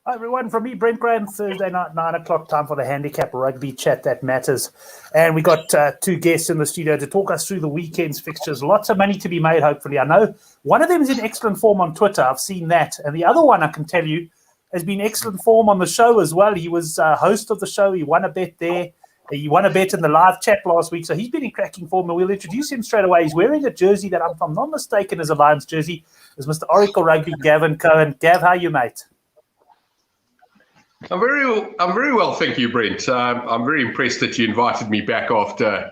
Hi everyone, from me, Brent Graham, Thursday night, 9 o'clock, time for the Handicap Rugby Chat That Matters. And we got two guests in the studio to talk us through the weekend's fixtures. Lots of money to be made, hopefully. I know one of them is in excellent form on Twitter. I've seen that. And the other one, I can tell you, has been excellent form on the show as well. He was host of the show. He won a bet there. He won a bet in the live chat last week. So he's been in cracking form, and we'll introduce him straight away. He's wearing a jersey that, if I'm not mistaken, is a Lions jersey. It's Mr. Oracle Rugby, Gavin Cohen. Gav, how are you, mate? I'm very well, thank you, Brent. I'm very impressed that you invited me back after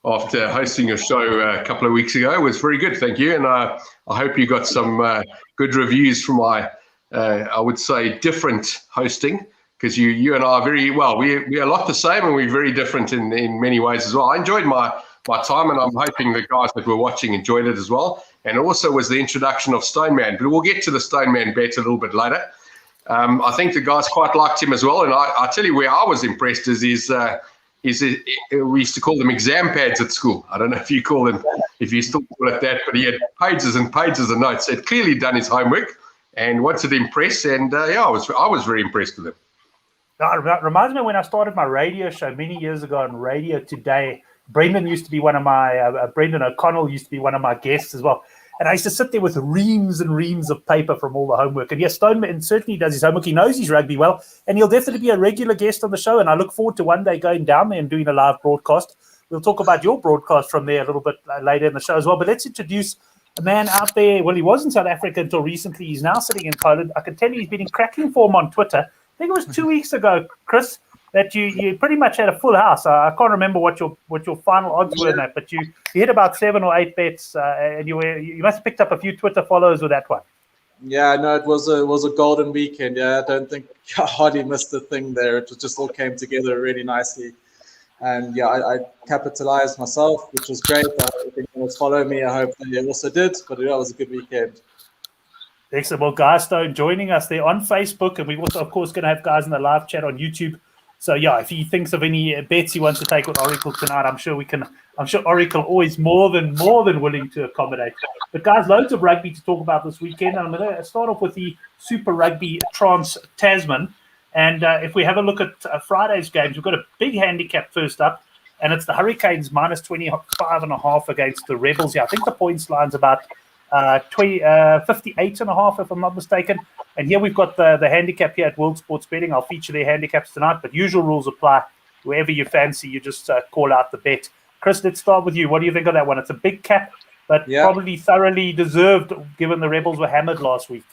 hosting your show a couple of weeks ago. It was very good, thank you, and I hope you got some good reviews from my, I would say, different hosting, because you and I are very well. We are a lot the same, and we're very different in many ways as well. I enjoyed my time, and I'm hoping the guys that were watching enjoyed it as well. And also was the introduction of Stoneman, but we'll get to the Stoneman bet a little bit later. I think the guys quite liked him as well, and I tell you where I was impressed is we used to call them exam pads at school. I don't know if you still call it that, but he had pages and pages of notes. He'd clearly done his homework and wanted to impress, and I was very impressed with him. It reminds me when I started my radio show many years ago on Radio Today. Brendan O'Connell used to be one of my guests as well. And I used to sit there with reams and reams of paper from all the homework. And yes, Stoneman certainly does his homework. He knows his rugby well, and he'll definitely be a regular guest on the show. And I look forward to one day going down there and doing a live broadcast. We'll talk about your broadcast from there a little bit later in the show as well. But let's introduce a man out there. Well, he was in South Africa until recently. He's now sitting in Poland. I can tell you he's been in cracking form on Twitter. I think it was 2 weeks ago, Chris, that you pretty much had a full house. I can't remember what your final odds were in that, but you hit about 7 or 8 bets, and you must have picked up a few Twitter followers with that one. Yeah, no, it was a golden weekend. Yeah, I don't think I hardly missed a thing there. It just all came together really nicely, and yeah, I capitalized myself, which was great. I hope everyone follow me. I hope they also did, but yeah, it was a good weekend. Excellent. Well, guys, Stone joining us there on Facebook, and we're also, of course, going to have guys in the live chat on YouTube. So yeah, if he thinks of any bets he wants to take with Oracle tonight, I'm sure Oracle always more than willing to accommodate. But guys, loads of rugby to talk about this weekend. I'm going to start off with the Super Rugby Trans-Tasman. And if we have a look at Friday's games, we've got a big handicap first up, and it's the Hurricanes minus 25.5 against the Rebels. Yeah, I think the points line's about 58.5, if I'm not mistaken. And here we've got the handicap here at World Sports Betting. I'll feature their handicaps tonight, but usual rules apply. Wherever you fancy, you just call out the bet. Chris, let's start with you. What do you think of that one? It's a big cap, but probably thoroughly deserved given the Rebels were hammered last week.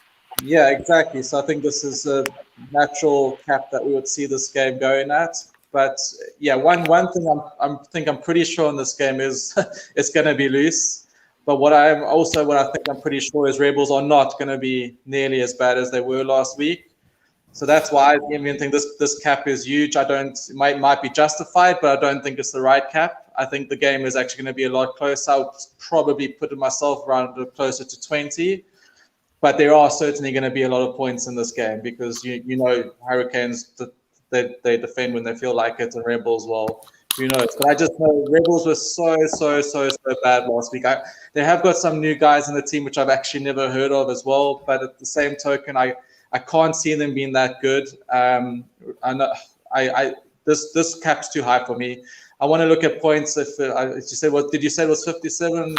Yeah, exactly. So I think this is a natural cap that we would see this game going at. But yeah, one thing I'm pretty sure in this game is it's going to be loose. But what I think I'm pretty sure is Rebels are not going to be nearly as bad as they were last week. So that's why I even think this cap is huge. It might be justified, but I don't think it's the right cap. I think the game is actually going to be a lot closer. I would probably put myself around closer to 20. But there are certainly going to be a lot of points in this game because you know Hurricanes, they defend when they feel like it, and Rebels, well, who knows? But I just know Rebels were so bad last week. They have got some new guys in the team, which I've actually never heard of as well. But at the same token, I can't see them being that good. This cap's too high for me. I want to look at points. If you say did you say it was 57?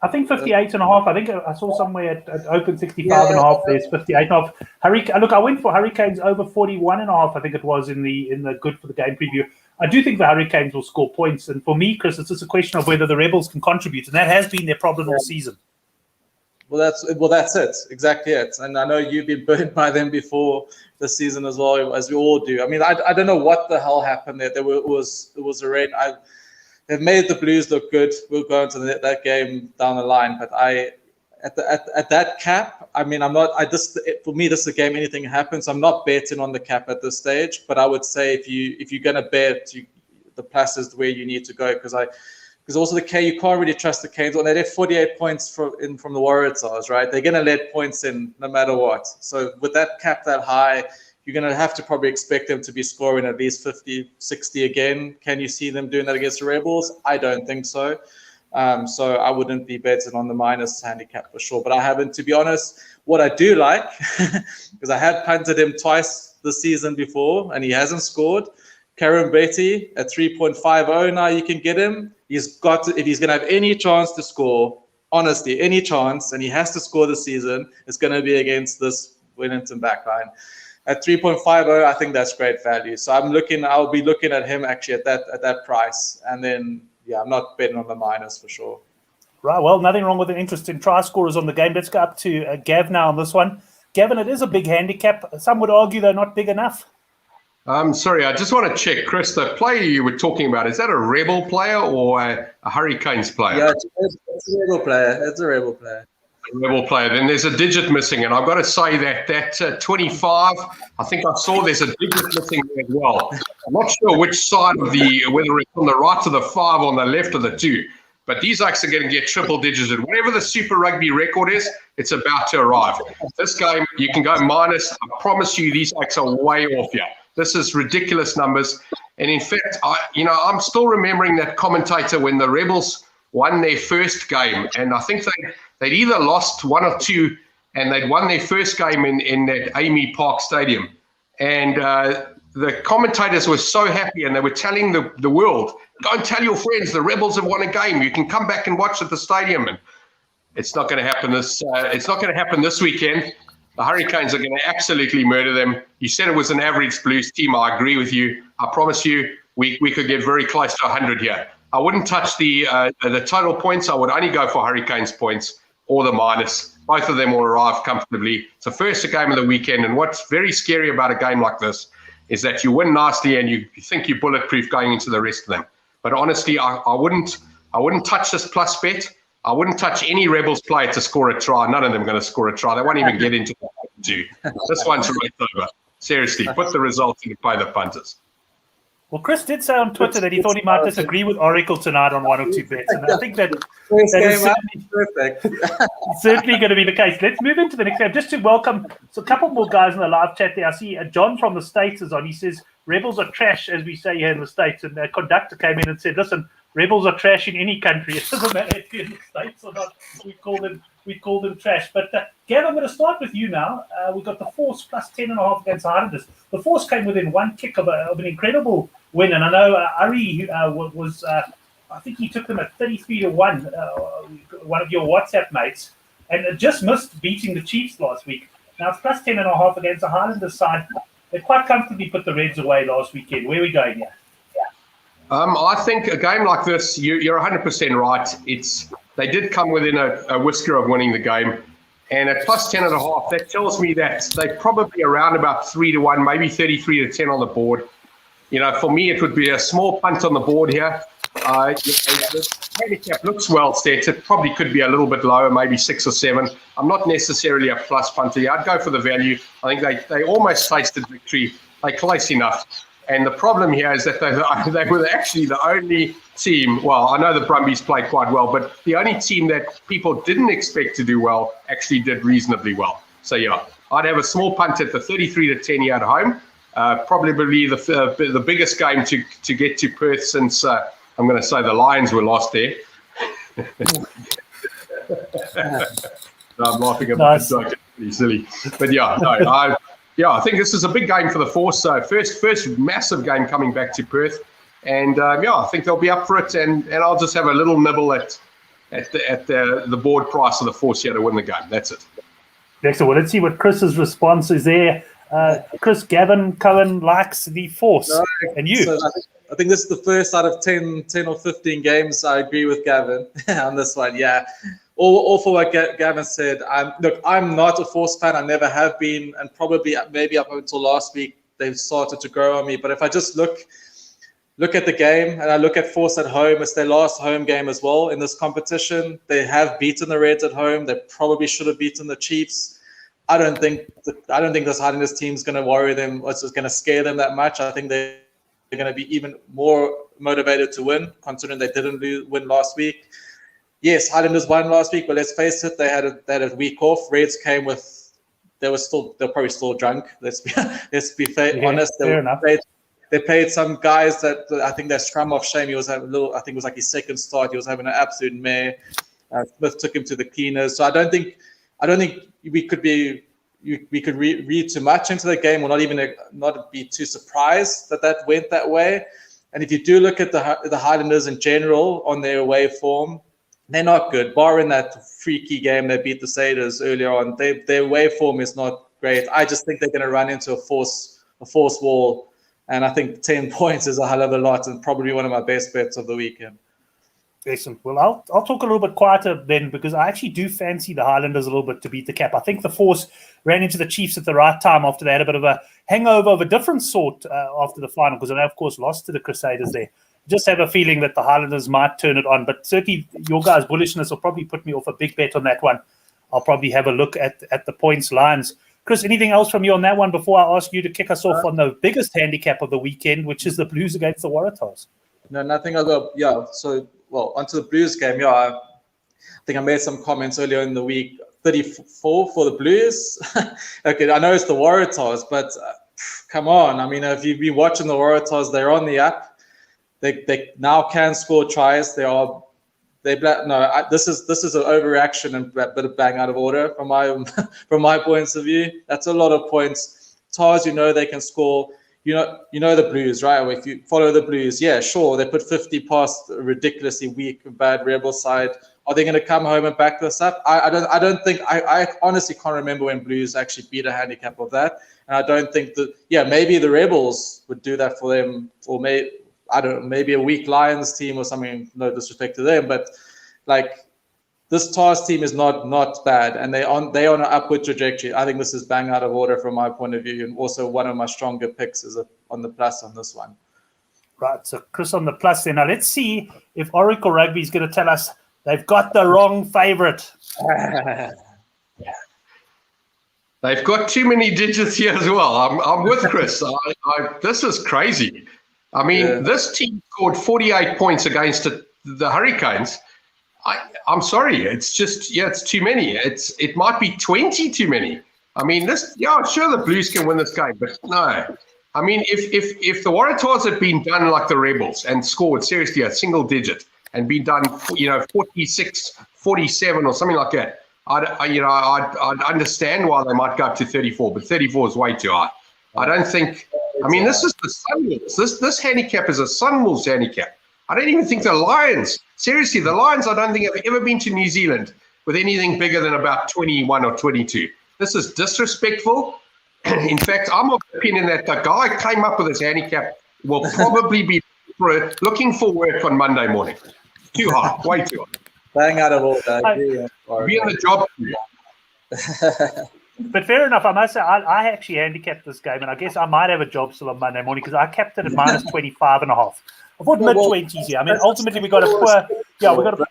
I think 58.5. I think I saw somewhere at open 65.5. There's 58.5. Look, I went for Hurricanes over 41.5. I think it was in the good for the game preview. I do think the Hurricanes will score points, and for me, Chris, it's just a question of whether the Rebels can contribute, and that has been their problem all season. Well, that's it, exactly it. And I know you've been burnt by them before the season as well, as we all do. I mean, I don't know what the hell happened there. It was a rain. They've made the Blues look good. We'll go into that game down the line, but at that cap, I mean, for me, this is a game, anything happens. I'm not betting on the cap at this stage, but I would say if you're going to bet, the plus is where you need to go because also the K, you can't really trust the Canes. They have 48 points from the Waratahs, right? They're going to let points in no matter what. So with that cap that high, you're going to have to probably expect them to be scoring at least 50, 60 again. Can you see them doing that against the Rebels? I don't think so. So I wouldn't be betting on the minus handicap for sure. But I haven't, to be honest. What I do like, because I have punted him twice this season before, and he hasn't scored. Karen Beatty at 3.50 now, you can get him. He's got to, if he's going to have any chance to score, honestly, any chance, and he has to score this season, it's going to be against this Wellington backline. At 3.50, I think that's great value. So I'll be looking at him actually at that price. And then, yeah, I'm not betting on the minus for sure. Right, well, nothing wrong with an interest in try scorers on the game. Let's go up to Gav now on this one. Gavin, it is a big handicap. Some would argue they're not big enough. Sorry, I just want to check, Chris, the player you were talking about, is that a Rebel player or a Hurricanes player? Yeah, it's a Rebel player. It's a Rebel player. A Rebel player. Then there's a digit missing, and I've got to say that 25, I think I saw there's a digit missing there as well. I'm not sure which side of whether it's on the right of the 5 or on the left of the 2. But these acts are going to get triple digits. Whatever the Super Rugby record is, it's about to arrive. This game, you can go minus. I promise you, these acts are way off here. This is ridiculous numbers. And in fact, I'm still remembering that commentator when the Rebels won their first game. And I think they'd either lost 1 or 2, and they'd won their first game in that Amy Park Stadium. And the commentators were so happy, and they were telling the world, go and tell your friends the Rebels have won a game. You can come back and watch at the stadium. And it's not going to happen this weekend. The Hurricanes are going to absolutely murder them. You said it was an average Blues team. I agree with you. I promise you, we could get very close to 100 here. I wouldn't touch the total points. I would only go for Hurricanes points or the minus. Both of them will arrive comfortably. It's the first game of the weekend, and what's very scary about a game like this is that you win nicely and you think you're bulletproof going into the rest of them. But honestly, I wouldn't touch this plus bet. I wouldn't touch any Rebels player to score a try. None of them are going to score a try. They won't even get into the 2. This one's right over. Seriously, put the results in to play the punters. Well, Chris did say on Twitter that he thought he might disagree with Oracle tonight on 1 or 2 bets. And I think that is certainly going to be the case. Let's move into the next game. Just to welcome a couple more guys in the live chat there. I see John from the States is on. He says, Rebels are trash, as we say here in the States. And the conductor came in and said, listen, Rebels are trash in any country. It doesn't matter if you're in the States or not. We call them trash. But Gav, I'm going to start with you now. We've got the Force plus 10.5 against the Highlanders. The Force came within 1 kick of an incredible win, and I know Ari was. I think he took them at 33-1. One of your WhatsApp mates, and just missed beating the Chiefs last week. Now it's plus 10.5 against the Highlanders side. They quite comfortably put the Reds away last weekend. Where are we going here? I think a game like this, you're 100% right. They did come within a whisker of winning the game. And at plus 10.5, that tells me that they're probably around about 3-1, maybe 33-10 on the board. For me, it would be a small punt on the board here. The handicap looks well set. It probably could be a little bit lower, maybe 6 or 7. I'm not necessarily a plus punter here. I'd go for the value. I think they almost tasted victory. They're close enough. And the problem here is that they were actually the only team, well, I know the Brumbies played quite well, but the only team that people didn't expect to do well actually did reasonably well. So, yeah, I'd have a small punt at the 33-10 here at home. Probably the biggest game to get to Perth since, I'm going to say, the Lions were lost there. I'm laughing about the joke. It's pretty silly. But, yeah, no, I think this is a big game for the Force. So first massive game coming back to Perth, and I think they'll be up for it. And I'll just have a little nibble at the board price of the Force here to win the game. That's it. Excellent. Well, let's see what Chris's response is there. Chris, Gavin Cohen likes the Force, and you. So I think this is the first out of 10 or 15 games I agree with Gavin on this one. Yeah. All for what Gavin said. I'm not a Force fan. I never have been, and probably maybe up until last week they've started to grow on me. But if I just look at the game and I look at Force at home, it's their last home game as well in this competition. They have beaten the Reds at home. They probably should have beaten the Chiefs. I don't think this Highlanders team is going to worry them or it's going to scare them that much. I think they're going to be even more motivated to win, considering they didn't win last week. Yes, Highlanders won last week, but let's face it, they had a week off. Reds came they're probably still drunk. Let's be honest. Fair enough. They played some guys that I think that scrum off Shame. He was having I think it was like his second start. He was having an absolute mare. Smith took him to the cleaners. So I don't think we could read too much into the game, or not be too surprised that went that way. And if you do look at the Highlanders in general on their away form, they're not good. Barring that freaky game they beat the Satyrs earlier on, their away form is not great. I just think they're going to run into a force wall. And I think 10 points is a hell of a lot, and probably one of my best bets of the weekend. Excellent. Well, I'll talk a little bit quieter then, because I actually do fancy the Highlanders a little bit to beat the Cap. I think the Force ran into the Chiefs at the right time after they had a bit of a hangover of a different sort after the final, because they, of course, lost to the Crusaders there. Just have a feeling that the Highlanders might turn it on, but certainly your guys' bullishness will probably put me off a big bet on that one. I'll probably have a look at the points lines. Chris, anything else from you on that one before I ask you to kick us off on the biggest handicap of the weekend, which is the Blues against the Waratahs? No, nothing. I'll go. Yeah. So, onto the Blues game. Yeah, I think I made some comments earlier in the week. 34 for the Blues. Okay, I know it's the Waratahs, but come on. I mean, if you've been watching the Waratahs, they're on the up. They now can score tries. This is an overreaction and a bit of bang out of order from my points of view. That's a lot of points. Tars, they can score. You know the Blues, right? If you follow the Blues, yeah, sure, they put 50 past a ridiculously weak and bad Rebel side. Are they going to come home and back this up? I don't think. I honestly can't remember when Blues actually beat a handicap of that, and I don't think that. Yeah, maybe the Rebels would do that for them, or maybe a weak Lions team or something. No disrespect to them, but this Tars team is not bad, and they're on an upward trajectory. I think this is bang out of order from my point of view, and also one of my stronger picks is on the plus on this one. Right, so Chris on the plus there. Now let's see if Oracle Rugby is going to tell us they've got the wrong favourite. They've got too many digits here as well. I'm with Chris. This is crazy. I mean, This team scored 48 points against the Hurricanes. I'm sorry. It's just, it's too many. It might be 20 too many. I mean, sure, the Blues can win this game, but no. I mean, if the Waratahs had been done like the Rebels and scored seriously a single digit and been done, 46, 47 or something like that, I'd understand why they might go up to 34, but 34 is way too high. I don't think. I mean, this is the Sunwolves. This handicap is a Sunwolves handicap. I don't even think the Lions. Seriously, the Lions, I don't think have ever been to New Zealand with anything bigger than about 21 or 22. This is disrespectful. In fact, I'm of the opinion that the guy came up with this handicap will probably be looking for work on Monday morning. Too high, way too high. Bang out of order. Be in the job. But fair enough, I must say, I actually handicapped this game, and I guess I might have a job still on Monday morning because I capped it at minus 25.5. I thought mid-20s here. I mean, ultimately, we got a poor... Yeah, we got a...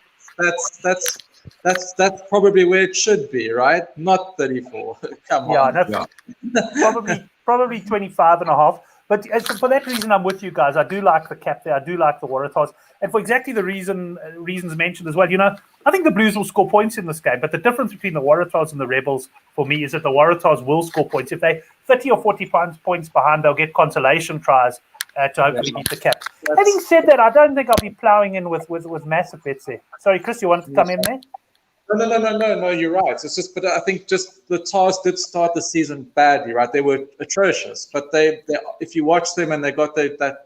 That's probably where it should be, right? Not 34. Come on. Probably 25.5. But for that reason, I'm with you guys. I do like the cap there. I do like the Waratahs. And for exactly the reasons mentioned as well, I think the Blues will score points in this game. But the difference between the Waratahs and the Rebels, for me, is that the Waratahs will score points. If they're 30 or 40 points behind, they'll get consolation tries to hopefully beat the cap. Having said that, I don't think I'll be ploughing in with massive bets there. Sorry, Chris, you wanted to come in there? No, you're right. It's just, but I think just the Tars did start the season badly, right? They were atrocious, but they if you watch them and they got the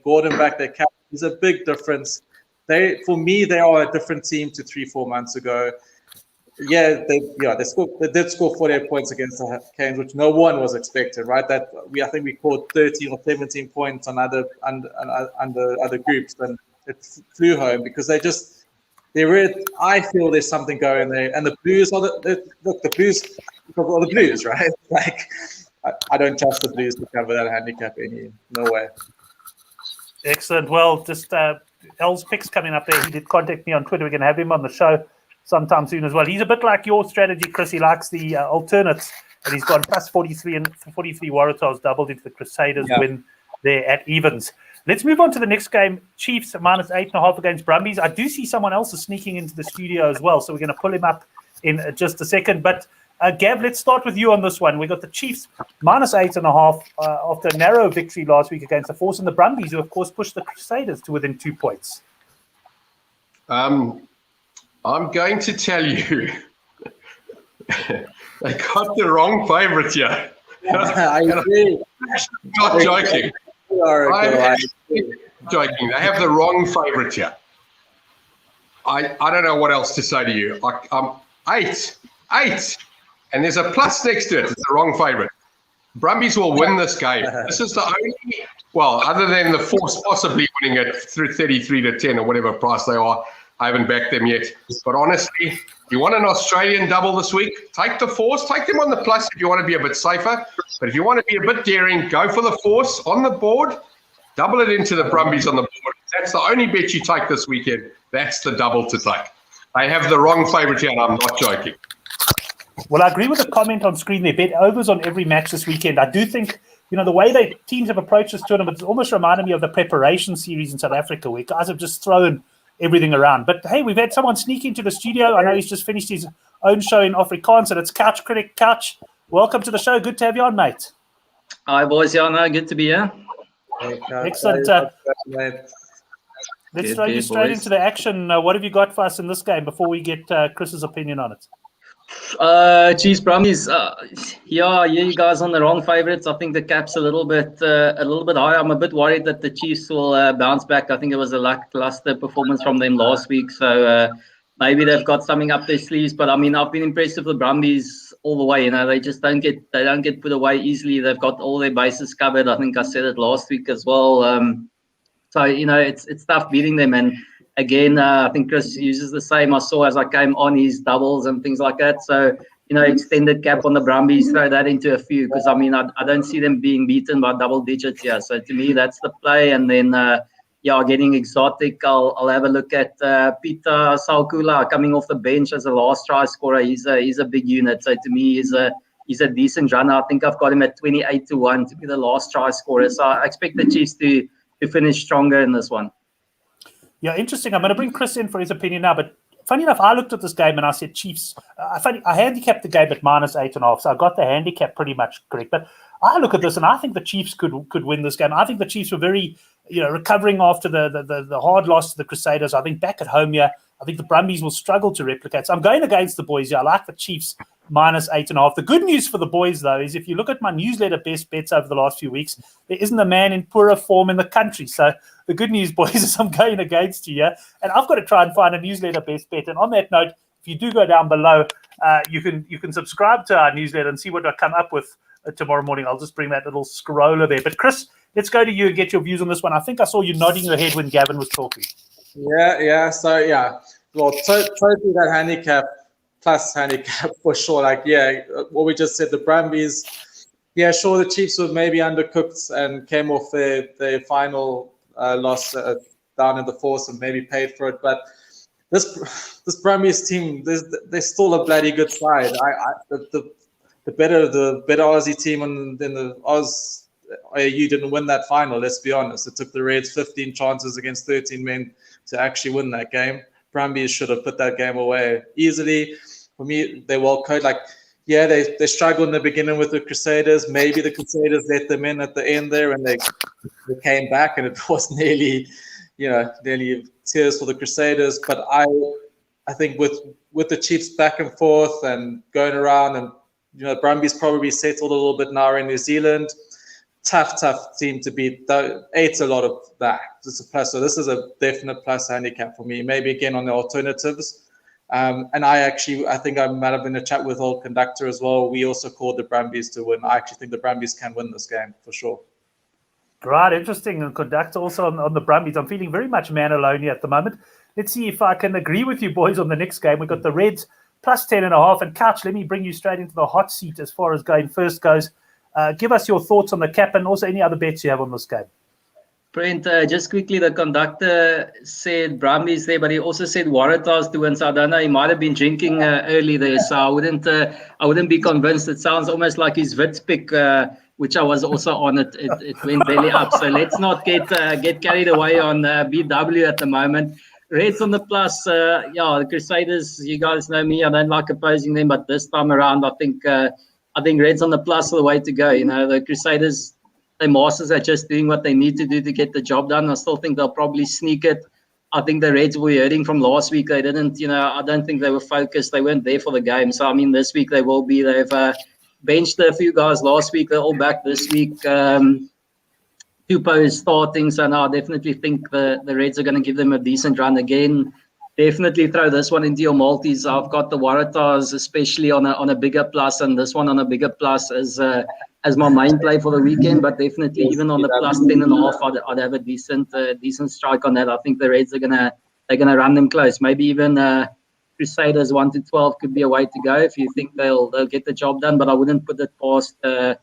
Gordon back, their cap, there's a big difference. For me, they are a different team to 3-4 months ago. They did score 48 points against the Canes, which no one was expecting, right? I think we scored 13 or 17 points on other groups, and it flew home because I feel there's something going there, and the Blues are the Blues, right? I don't trust the Blues to cover that handicap no way. Excellent. Well, just L's picks coming up there. He did contact me on Twitter. We're going to have him on the show sometime soon as well. He's a bit like your strategy, Chris. He likes the alternates, and he's gone plus 43 and 43 Waratahs doubled into the Crusaders win there at evens. Let's move on to the next game. Chiefs minus 8.5 against Brumbies. I do see someone else is sneaking into the studio as well, so we're going to pull him up in just a second. But Gav, let's start with you on this one. We got the Chiefs -8.5 after a narrow victory last week against the Force, and the Brumbies, who of course pushed the Crusaders to within 2 points. I'm going to tell you, they got the wrong favourite here. I agree. I'm not joking. I'm joking. They have the wrong favourite here. I don't know what else to say to you. Eight. And there's a plus next to it. It's the wrong favourite. Brumbies will win this game. This is the only, well, other than the Force possibly winning it through 33-10 or whatever price they are. I haven't backed them yet. But honestly, you want an Australian double this week, take the Force. Take them on the plus if you want to be a bit safer. But if you want to be a bit daring, go for the Force on the board. Double it into the Brumbies on the board. That's the only bet you take this weekend. That's the double to take. They have the wrong favourite here, and I'm not joking. Well, I agree with the comment on screen there. Bet overs on every match this weekend. I do think, the way teams have approached this tournament, it's almost reminded me of the preparation series in South Africa, where guys have just thrown everything around. But hey, we've had someone sneak into the studio. I know he's just finished his own show in Afrikaans, and it's Couch Critic. Couch, welcome to the show. Good to have you on, mate. Hi, boys. Yeah, no, good to be here. Excellent. Let's throw you straight into the action. What have you got for us in this game before we get Chris's opinion on it? Chiefs Brumbies. Yeah, you guys on the wrong favourites. I think the cap's a little bit high. I'm a bit worried that the Chiefs will bounce back. I think it was a lackluster performance from them last week, so maybe they've got something up their sleeves. But I mean, I've been impressed with the Brumbies all the way. They just don't get put away easily. They've got all their bases covered. I think I said it last week as well. So it's tough beating them. And again, I think Chris uses the same. I saw as I came on his doubles and things like that. So, extended cap on the Brumbies, throw that into a few, because, I don't see them being beaten by double digits here. So, to me, that's the play. And then, getting exotic, I'll have a look at Peter Salkula coming off the bench as a last try scorer. He's a big unit. So, to me, he's a decent runner. I think I've got him at 28-1 to be the last try scorer. So, I expect the Chiefs to finish stronger in this one. Yeah, interesting. I'm going to bring Chris in for his opinion now, but funny enough, I looked at this game and I said Chiefs. I handicapped the game at -8.5, so I got the handicap pretty much correct. But I look at this and I think the Chiefs could win this game. I think the Chiefs were very, recovering after the hard loss to the Crusaders. I think back at home here, I think the Brumbies will struggle to replicate. So I'm going against the boys here. I like the Chiefs -8.5. The good news for the boys, though, is if you look at my newsletter best bets over the last few weeks, there isn't a man in poorer form in the country. So the good news, boys, is I'm going against you here. And I've got to try and find a newsletter best bet. And on that note, if you do go down below, you can subscribe to our newsletter and see what I come up with tomorrow morning. I'll just bring that little scroller there. But Chris, let's go to you and get your views on this one. I think I saw you nodding your head when Gavin was talking. Yeah. So, yeah. Well, totally that handicap, plus handicap for sure. What we just said, the Brumbies, sure, the Chiefs were maybe undercooked and came off their final loss down in the Force and maybe paid for it. But this Brumbies team, they're still a bloody good side. The better Aussie team in the Oz AU didn't win that final, let's be honest. It took the Reds 15 chances against 13 men to actually win that game. Brumbies should have put that game away easily. For me, they're well coached. They struggled in the beginning with the Crusaders. Maybe the Crusaders let them in at the end there, and they came back, and it was nearly tears for the Crusaders. But I think with the Chiefs back and forth and going around, and Brumbies probably settled a little bit now in New Zealand. Tough team to beat. Eight's a lot of that. It's a plus. So this is a definite plus handicap for me. Maybe again on the alternatives. And I think I might have been in a chat with Old Conductor as well. We also called the Brumbies to win. I actually think the Brumbies can win this game for sure. Right, interesting. And Conductor also on the Brumbies. I'm feeling very much man alone here at the moment. Let's see if I can agree with you boys on the next game. We've got the Reds +10.5. And Couch, let me bring you straight into the hot seat as far as going first goes. Give us your thoughts on the cap and also any other bets you have on this game. Brent, just quickly, the conductor said Brumbies there, but he also said Waratahs to win. So I don't know, he might have been drinking early there. So I wouldn't be convinced. It sounds almost like his Wits pick, which I was also on. It went belly up. So let's not get carried away on BW at the moment. Reds on the plus. The Crusaders. You guys know me. I don't like opposing them, but this time around, I think Reds on the plus are the way to go. The Crusaders, the masters are just doing what they need to do to get the job done. I still think they'll probably sneak it. I think the Reds were hurting from last week. They didn't, I don't think they were focused. They weren't there for the game. So, this week they will be. They've benched a few guys last week. They're all back this week. Tupo is starting. So, now I definitely think the Reds are going to give them a decent run again. Definitely throw this one into your multis. I've got the Waratahs, especially on a bigger plus, and this one on a bigger plus as my main play for the weekend. But definitely, even on the plus 10.5, I'd have a decent strike on that. I think the Reds are gonna run them close. Maybe even Crusaders 1-12 could be a way to go if you think they'll get the job done. But I wouldn't put it past the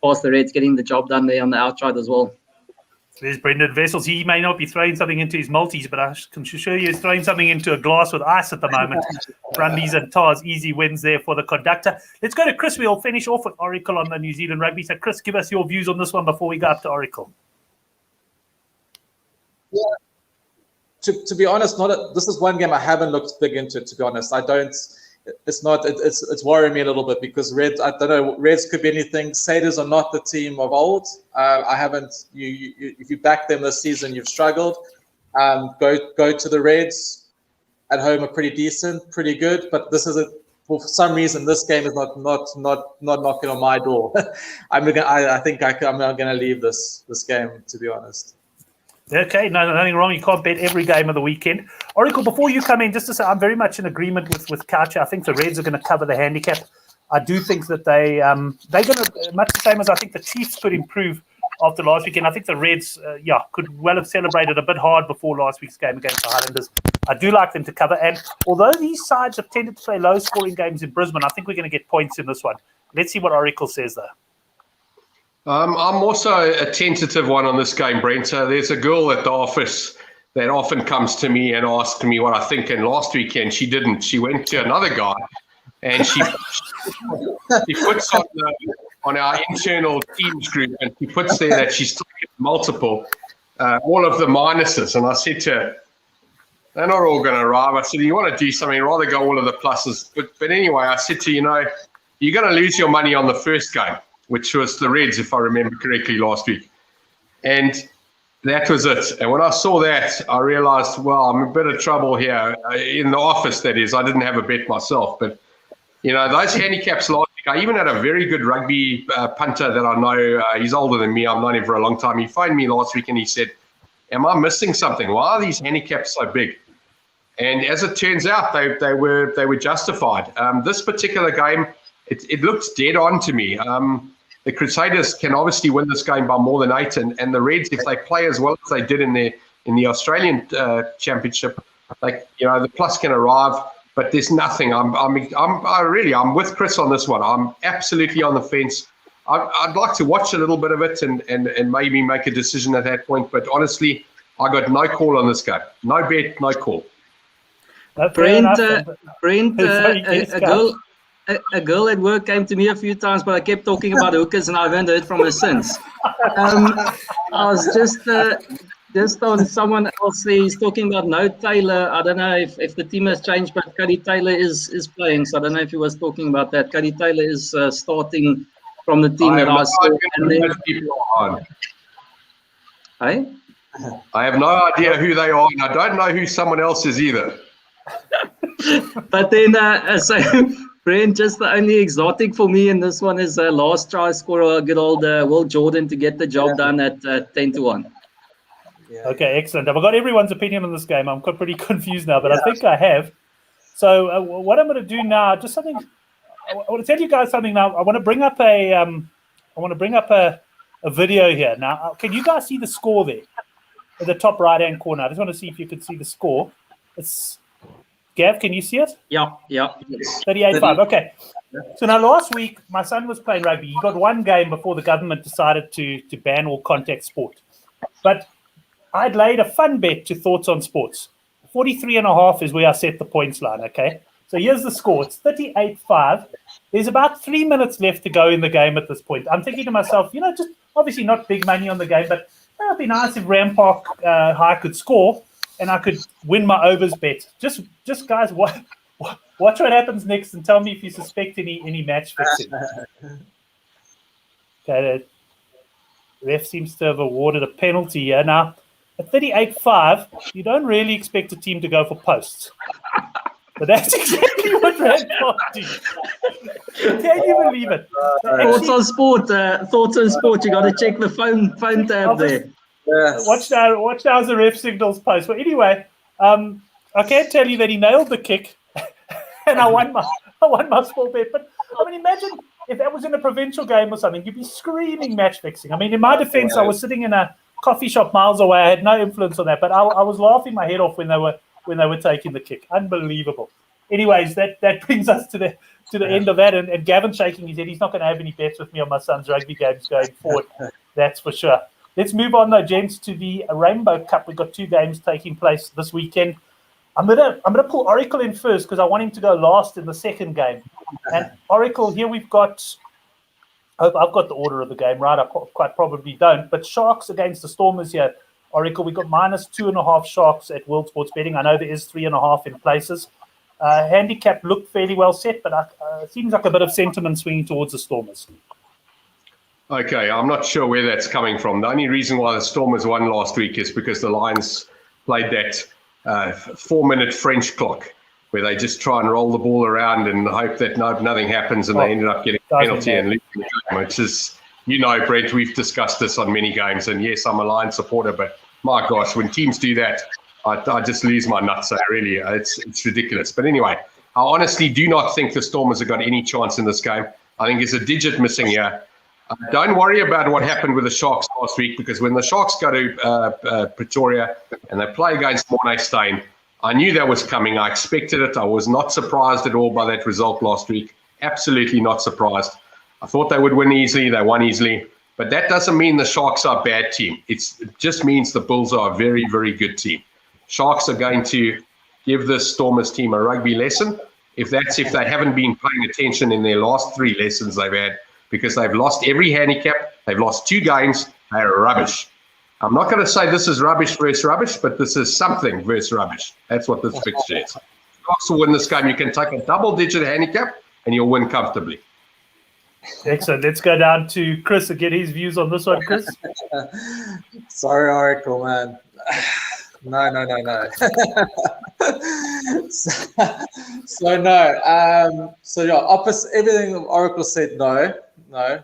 Reds getting the job done there on the outside as well. There's Brendan Vessels. He may not be throwing something into his multis, but I can assure you he's throwing something into a glass with ice at the moment. Brumbies and Tars, easy wins there for the conductor. Let's go to Chris. We'll finish off with Oracle on the New Zealand rugby. So, Chris, give us your views on this one before we go up to Oracle. Yeah. To be honest, this is one game I haven't looked big into. To be honest, I don't. It's worrying me a little bit because Reds. I don't know. Reds could be anything. Satyrs are not the team of old. I haven't. If you back them this season, you've struggled. Go to the Reds at home are pretty decent, pretty good. But this is for some reason this game is not knocking on my door. I think I'm not going to leave this game, to be honest. Okay, nothing wrong. You can't bet every game of the weekend. Oracle, before you come in, just to say, I'm very much in agreement with Coucher. I think the Reds are going to cover the handicap. I do think that they're going to, much the same as I think the Chiefs could improve after last weekend. I think the Reds, could well have celebrated a bit hard before last week's game against the Highlanders. I do like them to cover. And although these sides have tended to play low-scoring games in Brisbane, I think we're going to get points in this one. Let's see what Oracle says, though. I'm also a tentative one on this game, Brent. There's a girl at the office that often comes to me and asks me what I think. And last weekend, she didn't. She went to another guy, and she puts on our internal Teams group, and she puts there that she's taken multiple, all of the minuses. And I said to her, they're not all going to arrive. I said, you want to do something, rather go all of the pluses. But anyway, I said to her, you're going to lose your money on the first game, which was the Reds, if I remember correctly, last week. And that was it. And when I saw that, I realized, well, I'm in a bit of trouble here. In the office, that is. I didn't have a bet myself. But, those handicaps last week, I even had a very good rugby punter that I know. He's older than me. I've known him for a long time. He phoned me last week and he said, am I missing something? Why are these handicaps so big? And as it turns out, they were justified. This particular game, it looks dead on to me. The Crusaders can obviously win this game by more than 8, and the Reds, if they play as well as they did in the Australian Championship, the plus can arrive. But there's nothing. I'm with Chris on this one. I'm absolutely on the fence. I'd like to watch a little bit of it and maybe make a decision at that point. But honestly, I got no call on this game. No bet, no call. Brent, a girl at work came to me a few times, but I kept talking about hookers and I haven't heard from her since. I was just on someone else. He's talking about no Taylor. I don't know if the team has changed, but Cuddy Taylor is playing. So I don't know if he was talking about that. Cuddy Taylor is starting from the team that I saw. Hey? I have no idea who they are, and I don't know who someone else is either. But then, Brent, just the only exotic for me in this one is last try scorer, good old Will Jordan, to get the job done at 10-1. Yeah. Okay, excellent. Have I got everyone's opinion on this game? I'm pretty confused now, but I think I have. So what I'm going to do now, just something. I want to tell you guys something now. I want to bring up a video here. Now, can you guys see the score there at the top right-hand corner? I just want to see if you can see the score. It's Gav, can you see it? Yeah. 38-5. Okay. So now last week, my son was playing rugby. He got one game before the government decided to ban all contact sport. But I'd laid a fun bet to Thoughts on Sports. 43.5 is where I set the points line, okay? So here's the score. It's 38-5. There's about 3 minutes left to go in the game at this point. I'm thinking to myself, just obviously not big money on the game, but it'd be nice if Rampark High could score. and I could win my overs bet. Just guys, watch what happens next and tell me if you suspect any match fixing. Okay, the ref seems to have awarded a penalty here. Now, at 38-5, you don't really expect a team to go for posts. But that's exactly what Randport did. Can you believe it? Thoughts on sport. You got to check the phone tab there. Yes. Watch now as the ref signals post. But anyway, I can tell you that he nailed the kick, and I won my small bet. But I mean, imagine if that was in a provincial game or something, you'd be screaming match fixing. I mean, in my defense, I was sitting in a coffee shop miles away. I had no influence on that, but I was laughing my head off when they were taking the kick. Unbelievable. Anyways, that brings us to the end of that. And Gavin shaking his head. He's not going to have any bets with me on my son's rugby games going forward. That's for sure. Let's move on though, gents, to the Rainbow Cup. We've got 2 games taking place this weekend. I'm gonna pull Oracle in first because I want him to go last in the second game. And Oracle, here we've got. I've got the order of the game right. I quite probably don't. But Sharks against the Stormers here. Oracle, we've got -2.5 Sharks at World Sports Betting. I know there is 3.5 in places. Handicap looked fairly well set, but it seems like a bit of sentiment swinging towards the Stormers. Okay, I'm not sure where that's coming from. The only reason why the Stormers won last week is because the Lions played that 4-minute French clock where they just try and roll the ball around and hope that nothing happens, and they ended up getting a penalty and losing the game, which is, Brent, we've discussed this on many games, and yes, I'm a Lions supporter, but my gosh, when teams do that, I just lose my nuts. Really, it's ridiculous. But anyway, I honestly do not think the Stormers have got any chance in this game. I think there's a digit missing here. Don't worry about what happened with the Sharks last week, because when the Sharks go to Pretoria and they play against Mornay Steyn, I knew that was coming. I expected it. I was not surprised at all by that result last week. Absolutely not surprised. I thought they would win easily. They won easily. But that doesn't mean the Sharks are a bad team. It just means the Bulls are a very, very good team. Sharks are going to give this Stormers team a rugby lesson, if they haven't been paying attention in their last 3 lessons they've had, because they've lost every handicap. They've lost 2 games. They're rubbish. I'm not going to say this is rubbish versus rubbish, but this is something versus rubbish. That's what this fixture is. Sharks will win this game. You can take a double-digit handicap and you'll win comfortably. Excellent. Let's go down to Chris and get his views on this one, Chris. Sorry, Oracle, man. No. So yeah, opposite everything Oracle said. No,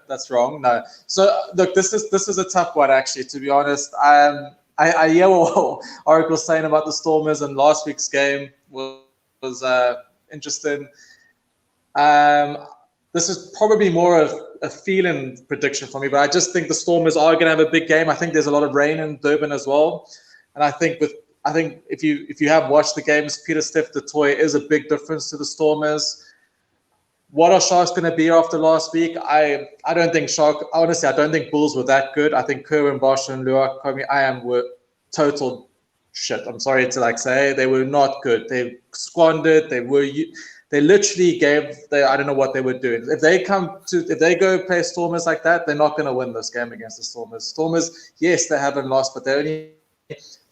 that's wrong. No. So look, this is a tough one actually. To be honest, I hear what Oracle's saying about the Stormers, and last week's game was interesting. This is probably more of a feeling prediction for me, but I just think the Stormers are going to have a big game. I think there's a lot of rain in Durban as well. And I think if you have watched the games, Peter Steph du Toit is a big difference to the Stormers. What are Sharks going to be after last week? I don't think honestly, I don't think Bulls were that good. I think Kerwin Bosch and Luak Komi were total shit. I'm sorry to say they were not good. They squandered. They literally I don't know what they were doing. If they go play Stormers like that, they're not going to win this game against the Stormers. Stormers, yes, they haven't lost, but they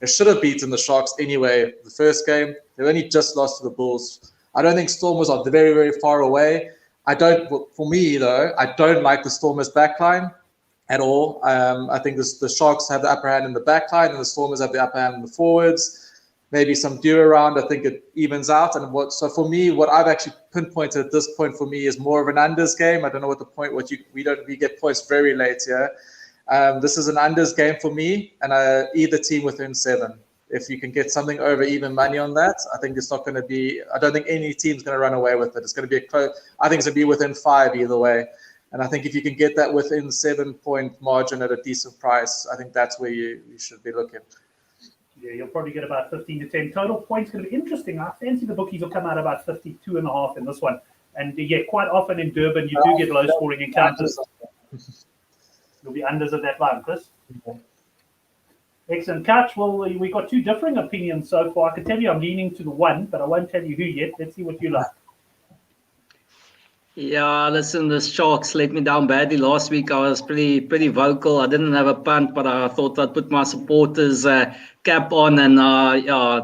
should have beaten the Sharks anyway. The first game, they only just lost to the Bulls. I don't think Stormers are very, very far away. For me though, I don't like the Stormers backline at all. I think the Sharks have the upper hand in the backline, and the Stormers have the upper hand in the forwards. Maybe some do around. I think it evens out. So for me, what I've actually pinpointed at this point for me is more of an unders game. I don't know what the point. We get points very late here. This is an unders game for me, and either team within 7. If you can get something over even money on that, I think it's not going to be. I don't think any team's going to run away with it. It's going to be I think it's going to be within 5 either way. And I think if you can get that within 7-point margin at a decent price, I think that's where you should be looking. Yeah, you'll probably get about 15 to 10 total points. Going to be interesting. I fancy the bookies will come out about 52.5 in this one. And yeah, quite often in Durban, you do get low-scoring encounters. You'll be unders of that line, Chris. Okay. Excellent. Couch, well, we got 2 differing opinions so far. I can tell you I'm leaning to the one, but I won't tell you who yet. Let's see what you like. Yeah, listen, the Sharks let me down badly last week. I was pretty vocal. I didn't have a punt, but I thought I'd put my supporters cap on, and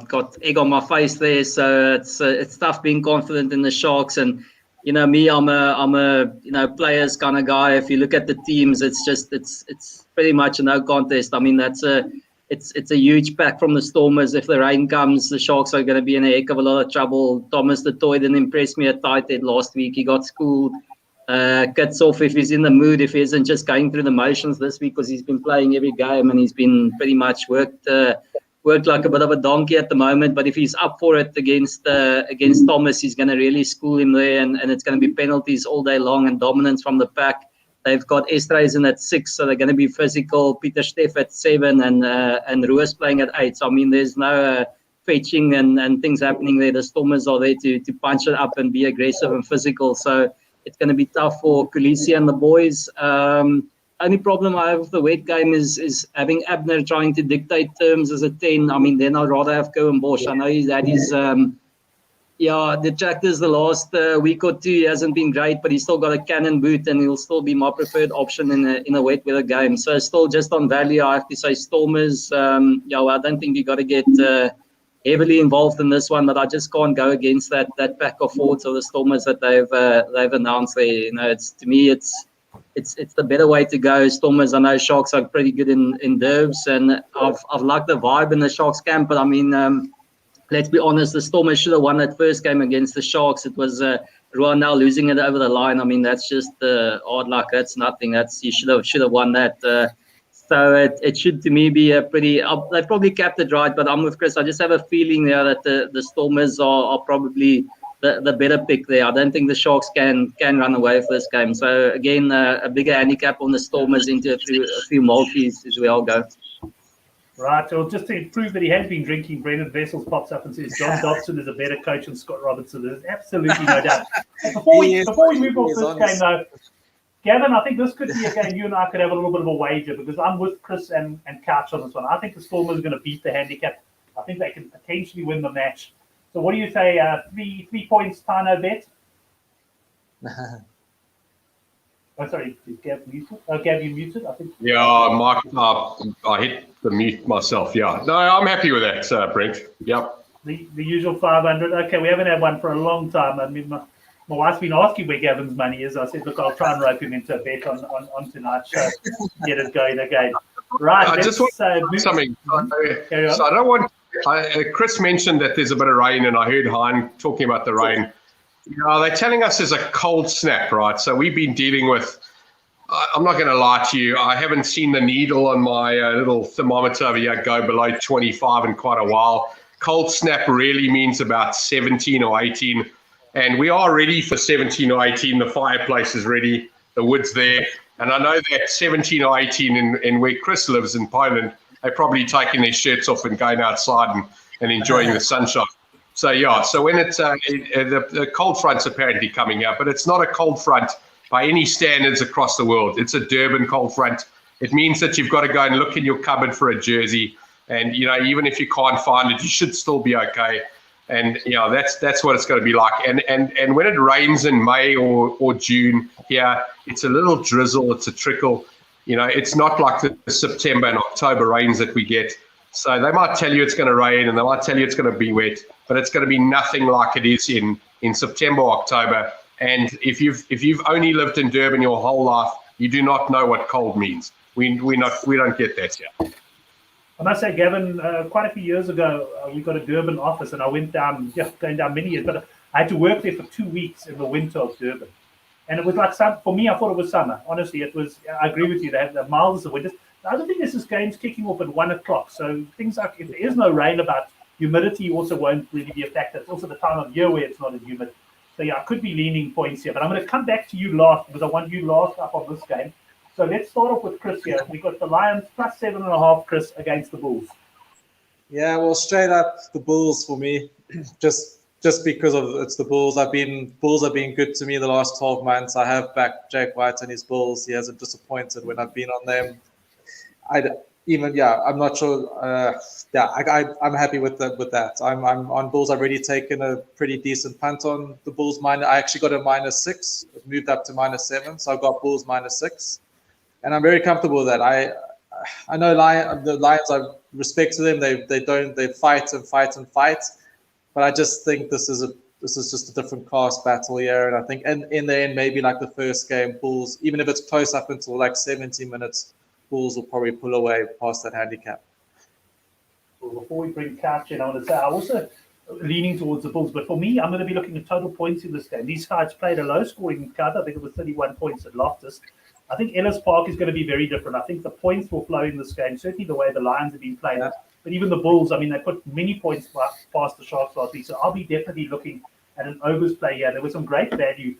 got egg on my face there. So it's tough being confident in the Sharks. And me, I'm a players kind of guy. If you look at the teams, it's pretty much a no contest. I mean, it's a huge pack from the Stormers. If the rain comes, the Sharks are going to be in a heck of a lot of trouble. Thomas the Toy didn't impress me at tight end last week. He got schooled. Cuts off if he's in the mood, if he isn't just going through the motions this week, because he's been playing every game and he's been pretty much worked like a bit of a donkey at the moment. But if he's up for it against Thomas, he's going to really school him there, and it's going to be penalties all day long and dominance from the pack. They've got Estreisen at 6, so they're going to be physical. Peter Steff at 7, and Ruiz playing at 8. So I mean, there's no fetching and things happening there. The Stormers are there to punch it up and be aggressive and physical. So it's going to be tough for Khaleesi and the boys. Only problem I have with the wet game is having Abner trying to dictate terms as a 10. I mean, then I'd rather have Cohen Bosch. I know he's had his detractors the last week or two. He hasn't been great, but he's still got a cannon boot, and he'll still be my preferred option in a wet weather game. So still just on value, I have to say Stormers. I don't think you got to get heavily involved in this one, but I just can't go against that pack of forwards of the Stormers that they've announced there. To me it's the better way to go. Stormers, I know Sharks are pretty good in derbs, and I've liked the vibe in the Sharks camp, but I mean, let's be honest, the Stormers should have won that first game against the Sharks. It was Ruanel losing it over the line. I mean, that's just odd luck. That's nothing. You should have won that. So it should, to me, be a pretty. They've probably capped it right, but I'm with Chris. I just have a feeling there that the Stormers are probably the better pick there. I don't think the Sharks can run away with this game. So again, a bigger handicap on the Stormers into a few multis as we all go. Right, well, just to prove that he has been drinking, Brendan Vessels pops up and says John Dobson is a better coach than Scott Robertson. There's absolutely no doubt. Before we move off this game, though, Gavin, I think this could be a game you and I could have a little bit of a wager, because I'm with Chris and Couch on this one. I think the Stormers are going to beat the handicap. I think they can potentially win the match. So what do you say, 3 points, Tino bet? Oh, sorry, is Gav muted? Oh, Gav, you muted, I think. Yeah, Mike, I hit the mute myself. Yeah, no, I'm happy with that, Brent. Yep. The usual 500. Okay, we haven't had one for a long time. I mean, my wife's been asking where Gavin's money is. I said, look, I'll try and rope him into a bet on tonight's show. Get it going again. Right. I just want to say something. So I don't want. Chris mentioned that there's a bit of rain, and I heard Hein talking about the rain. They're telling us there's a cold snap, right? So we've been dealing with, I'm not going to lie to you, I haven't seen the needle on my little thermometer over here go below 25 in quite a while. Cold snap really means about 17 or 18. And we are ready for 17 or 18. The fireplace is ready. The wood's there. And I know that 17 or 18 in where Chris lives in Poland, they're probably taking their shirts off and going outside and enjoying the sunshine. So, yeah, so when it's the cold front's apparently coming out, but it's not a cold front by any standards across the world. It's a Durban cold front. It means that you've got to go and look in your cupboard for a jersey. And, even if you can't find it, you should still be okay. And, that's what it's going to be like. And when it rains in May or June here, it's a little drizzle, it's a trickle. It's not like the September and October rains that we get. So they might tell you it's going to rain, and they might tell you it's going to be wet, but it's going to be nothing like it is in September, October. And if you've only lived in Durban your whole life, you do not know what cold means. We don't get that here. I must say, Gavin, quite a few years ago, we got a Durban office, and I went down, going down many years, but I had to work there for 2 weeks in the winter of Durban. And it was like for me, I thought it was summer. Honestly, it was. I agree with you. They have the mildest of winters. The other thing is this game's kicking off at 1 o'clock. So things like, if there is no rain about, humidity also won't really be a factor. It's also the time of year where it's not as humid. So I could be leaning points here. But I'm going to come back to you last, because I want you last up on this game. So let's start off with Chris here. We've got the Lions plus 7.5, Chris, against the Bulls. Yeah, well, straight up the Bulls for me. Just because it's the Bulls. Bulls have been good to me the last 12 months. I have backed Jake White and his Bulls. He hasn't disappointed when I've been on them. I'm not sure. I'm happy with that. I'm on Bulls. I've already taken a pretty decent punt on the Bulls. I actually got a -6. It moved up to -7, so I got Bulls -6, and I'm very comfortable with that. I know the Lions. I respect to them. They fight and fight and fight, but I just think this is just a different class battle here, and I think in the end, maybe like the first game, Bulls, even if it's close up until like 70 minutes, Bulls will probably pull away past that handicap. Well, before we bring Couch in, I want to say I'm also leaning towards the Bulls, but for me, I'm going to be looking at total points in this game. These guys played a low-scoring cut. I think it was 31 points at Loftus. I think Ellis Park is going to be very different. I think the points will flow in this game, certainly the way the Lions have been playing. Yeah. But even the Bulls, I mean, they put many points past the Sharks last week, so I'll be definitely looking at an overs play here. There was some great value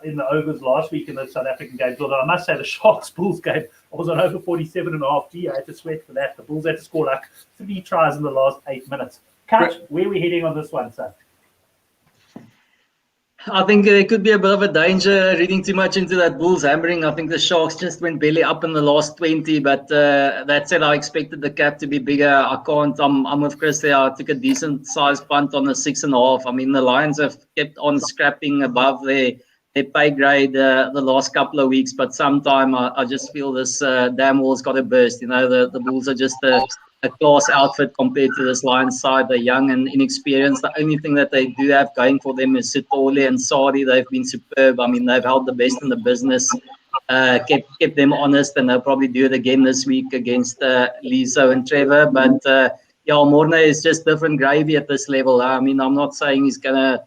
in the overs last week in the South African games, although I must say the Sharks-Bulls game, I was on over 47.5. Gee, I had to sweat for that. The Bulls had to score like 3 tries in the last 8 minutes. Catch, where are we heading on this one, sir? I think there could be a bit of a danger reading too much into that Bulls hammering. I think the Sharks just went belly up in the last 20, but that said, I expected the cap to be bigger. I'm with Chris there. I took a decent sized punt on the 6.5. I mean, the Lions have kept on scrapping above their pay grade the last couple of weeks, but sometime I just feel this damn wall's got to burst. You know, the Bulls are just a class outfit compared to this Lions side. They're young and inexperienced. The only thing that they do have going for them is Sitole and Sadi. They've been superb. I mean, they've held the best in the business, kept them honest, and they'll probably do it again this week against Liso and Trevor. But Morne is just different gravy at this level. I mean, I'm not saying he's gonna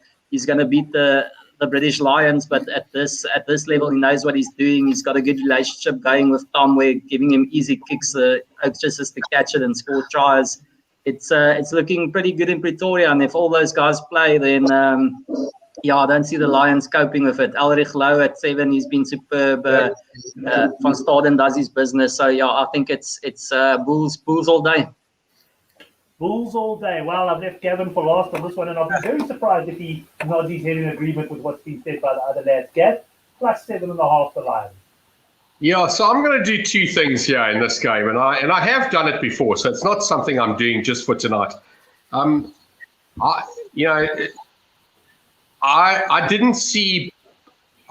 beat the British Lions, but at this level, he knows what he's doing. He's got a good relationship going with Tom. We're giving him easy kicks, just as to catch it and score tries. It's looking pretty good in Pretoria, and if all those guys play, then I don't see the Lions coping with it. Elrich Low at 7, he's been superb. Van Staden does his business, so I think it's Bulls all day. Bulls all day. Well, I've left Gavin for last on this one, and I'll be very surprised if he nods his head in agreement with what's been said by the other lads. Gav, plus 7.5 the Lions. Yeah, so I'm going to do 2 things here in this game, and I have done it before, so it's not something I'm doing just for tonight. I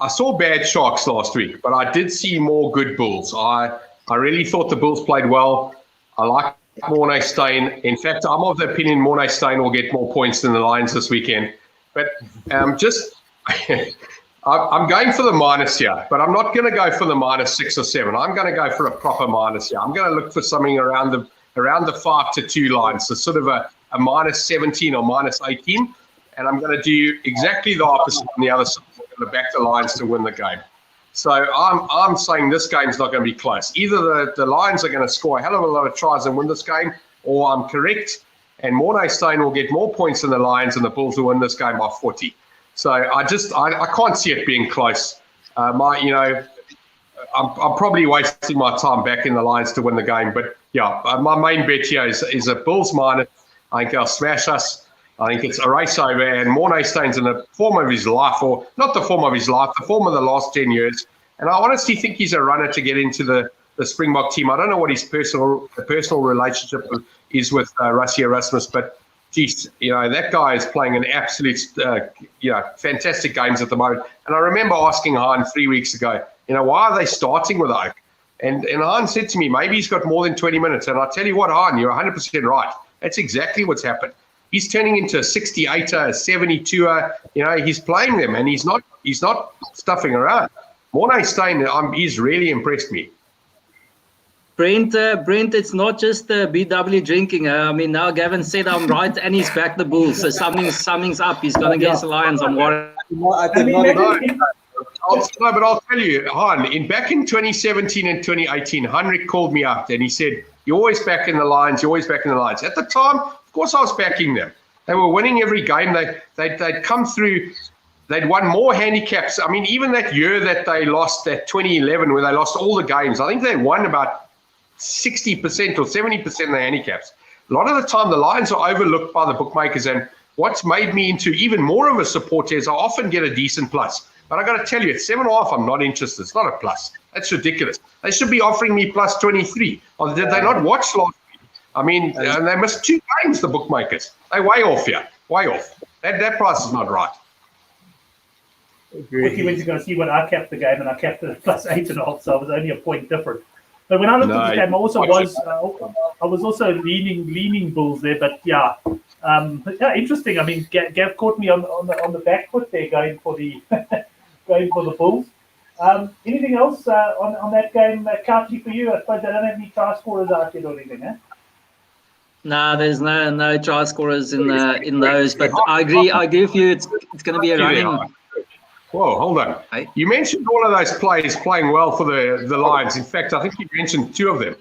saw bad Sharks last week, but I did see more good Bulls. I really thought the Bulls played well. I like Morne Steyn. In fact, I'm of the opinion Morne Steyn will get more points than the Lions this weekend. But I'm going for the minus here, but I'm not going to go for the -6 or 7. I'm going to go for a proper minus here. I'm going to look for something around the 5-2 line, so sort of a -17 or -18, and I'm going to do exactly the opposite on the other side. I'm going to back the Lions to win the game. So I'm saying this game's not going to be close. Either the Lions are going to score a hell of a lot of tries and win this game, or I'm correct, and Morne Steyn will get more points than the Lions, and the Bulls will win this game by 40. So I can't see it being close. I'm probably wasting my time backing the Lions to win the game, but my main bet here is a Bulls minus. I think they'll smash us. I think it's a race over, and Morne Steyn's in the form of his life, or not the form of his life, the form of the last 10 years. And I honestly think he's a runner to get into the Springbok team. I don't know what his personal relationship is with Rassie Erasmus, but geez, that guy is playing an absolute, fantastic games at the moment. And I remember asking Hein 3 weeks ago, why are they starting with Oak? And Hein said to me, maybe he's got more than 20 minutes. And I tell you what, Hein, you're 100% right. That's exactly what's happened. He's turning into a 68er, a 72er. He's playing them, and he's not stuffing around. Morne Steyn, he's really impressed me. Brent, it's not just BW drinking. I mean, now Gavin said I'm right, and he's backed the Bulls. So something's up. He's gone against the Lions. I'm worried. But I'll tell you, Han, back in 2017 and 2018, Heinrich called me up and he said, "You're always backing the Lions. You're always backing the Lions." At the time, of course, I was backing them. They were winning every game. They'd come through. They'd won more handicaps. I mean, even that year that they lost, that 2011, where they lost all the games, I think they won about 60% or 70% of the handicaps. A lot of the time, the Lions are overlooked by the bookmakers, and what's made me into even more of a supporter is I often get a decent plus. But I got to tell you, at 7.5, I'm not interested. It's not a plus. That's ridiculous. They should be offering me plus 23. Or did they not watch last week? I mean, and they missed 2 games, the bookmakers. They're way off here. Way off. That price is not right. Wiki went to go see when I capped the game, and I capped it at plus 8.5, so I was only a point different. But when I looked at this game, I was also leaning Bulls there. But yeah, interesting. I mean, Gav caught me on the back foot there, going for the Bulls. Anything else on that game, Couchy, for you? I suppose they don't have any try scorers out yet or anything, eh? No, there's no try scorers in those. But I agree with you. It's going to be a running. Whoa, hold on. You mentioned all of those players playing well for the Lions. In fact, I think you mentioned 2 of them.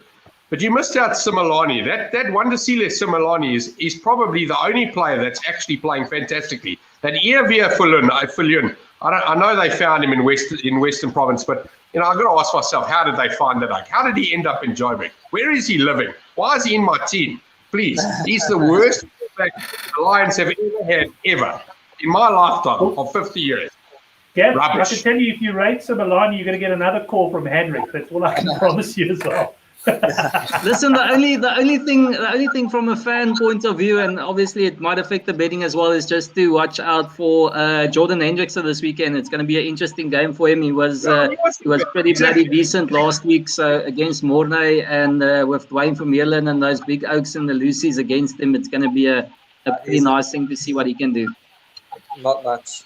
But you missed out Simelane. That Wandisile Simelane is probably the only player that's actually playing fantastically. That Iavia Viljoen, I know they found him in Western Province, but I've got to ask myself, how did they find it? Like, how did he end up in Joburg? Where is he living? Why is he in my team? Please, he's the worst quarterback the Lions have ever in my lifetime of 50 years. Gav, I can tell you, if you rate Simelane, you're going to get another call from Henrik. That's all I can promise you as well. Listen, the only thing from a fan point of view, and obviously it might affect the betting as well, is just to watch out for Jordan Hendrickson this weekend. It's going to be an interesting game for him. He was pretty bloody decent last week, so against Mornay, and with Dwayne Vermeulen and those big Oaks and the Lucies against him, it's going to be a pretty nice thing to see what he can do. Not much.